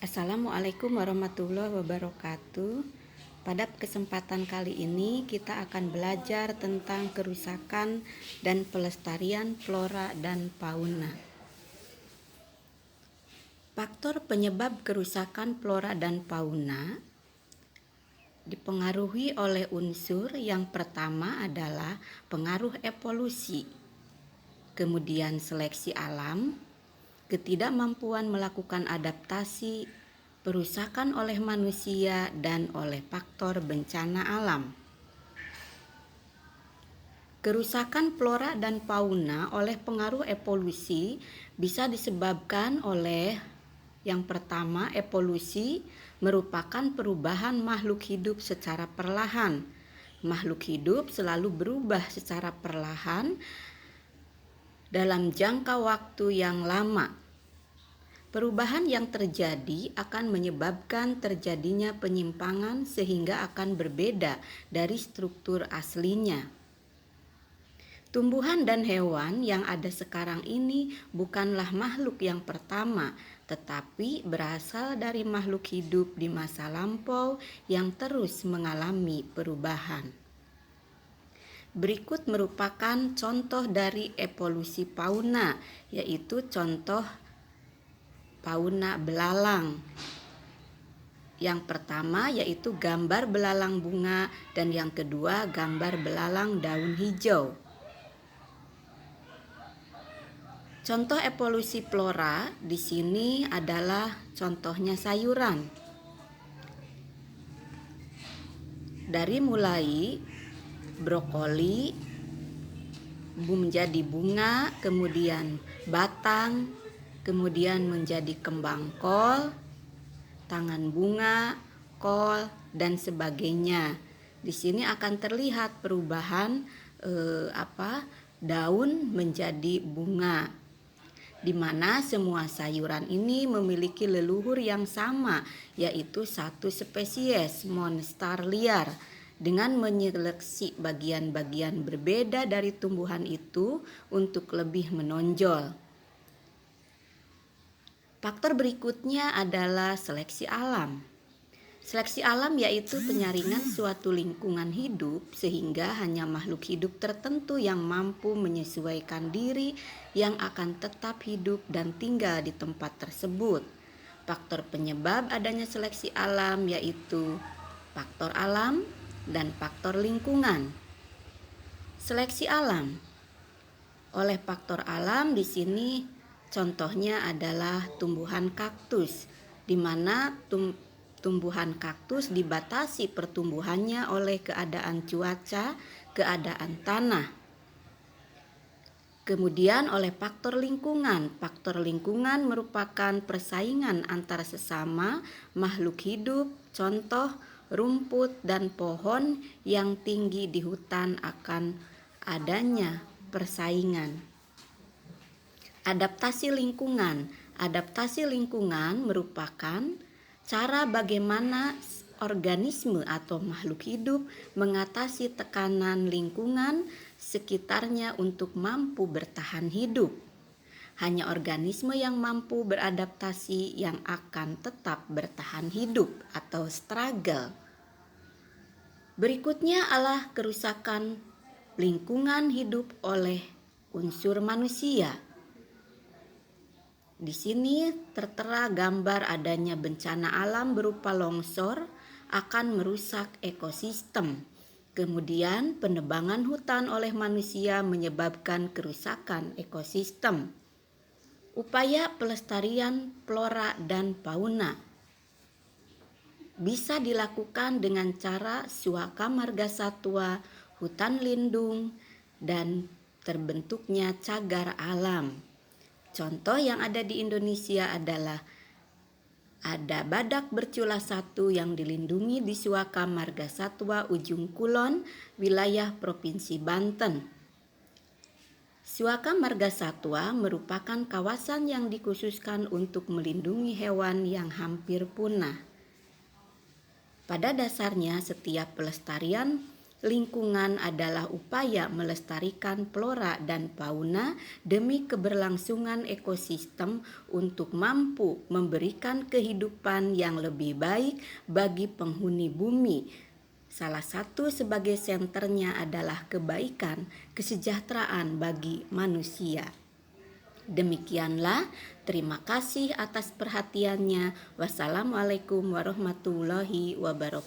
Assalamualaikum warahmatullahi wabarakatuh. Pada kesempatan kali ini kita akan belajar tentang kerusakan dan pelestarian flora dan fauna. Faktor penyebab kerusakan flora dan fauna dipengaruhi oleh unsur yang pertama adalah pengaruh evolusi, kemudian seleksi alam, ketidakmampuan melakukan adaptasi, perusakan oleh manusia, dan oleh faktor bencana alam. Kerusakan flora dan fauna oleh pengaruh evolusi bisa disebabkan oleh yang pertama, evolusi merupakan perubahan makhluk hidup secara perlahan. Makhluk hidup selalu berubah secara perlahan dalam jangka waktu yang lama. Perubahan yang terjadi akan menyebabkan terjadinya penyimpangan sehingga akan berbeda dari struktur aslinya. Tumbuhan dan hewan yang ada sekarang ini bukanlah makhluk yang pertama, tetapi berasal dari makhluk hidup di masa lampau yang terus mengalami perubahan. Berikut merupakan contoh dari evolusi fauna, yaitu contoh fauna belalang. Yang pertama yaitu gambar belalang bunga dan yang kedua gambar belalang daun hijau. Contoh evolusi flora di sini adalah contohnya sayuran. Dari mulai brokoli menjadi bunga, kemudian batang, kemudian menjadi kembang kol, tangan bunga, kol, dan sebagainya. Di sini akan terlihat perubahan daun menjadi bunga, di mana semua sayuran ini memiliki leluhur yang sama, yaitu satu spesies monster liar, dengan menyeleksi bagian-bagian berbeda dari tumbuhan itu untuk lebih menonjol. Faktor berikutnya adalah seleksi alam. Seleksi alam yaitu penyaringan suatu lingkungan hidup sehingga hanya makhluk hidup tertentu yang mampu menyesuaikan diri yang akan tetap hidup dan tinggal di tempat tersebut. Faktor penyebab adanya seleksi alam yaitu faktor alam dan faktor lingkungan. Seleksi alam oleh faktor alam di sini contohnya adalah tumbuhan kaktus, di mana tumbuhan kaktus dibatasi pertumbuhannya oleh keadaan cuaca, keadaan tanah. Kemudian oleh faktor lingkungan. Faktor lingkungan merupakan persaingan antara sesama makhluk hidup, contoh rumput dan pohon yang tinggi di hutan akan adanya persaingan. Adaptasi lingkungan. Adaptasi lingkungan merupakan cara bagaimana organisme atau makhluk hidup mengatasi tekanan lingkungan sekitarnya untuk mampu bertahan hidup. Hanya organisme yang mampu beradaptasi yang akan tetap bertahan hidup atau struggle. Berikutnya adalah kerusakan lingkungan hidup oleh unsur manusia. Di sini tertera gambar adanya bencana alam berupa longsor akan merusak ekosistem. Kemudian penebangan hutan oleh manusia menyebabkan kerusakan ekosistem. Upaya pelestarian flora dan fauna bisa dilakukan dengan cara suaka marga satwa, hutan lindung, dan terbentuknya cagar alam. Contoh yang ada di Indonesia adalah ada badak bercula satu yang dilindungi di Suaka Marga Satwa Ujung Kulon, wilayah Provinsi Banten. Suaka Marga Satwa merupakan kawasan yang dikhususkan untuk melindungi hewan yang hampir punah. Pada dasarnya setiap pelestarian lingkungan adalah upaya melestarikan flora dan fauna demi keberlangsungan ekosistem untuk mampu memberikan kehidupan yang lebih baik bagi penghuni bumi. Salah satu sebagai senternya adalah kebaikan, kesejahteraan bagi manusia. Demikianlah, terima kasih atas perhatiannya. Wassalamualaikum warahmatullahi wabarakatuh.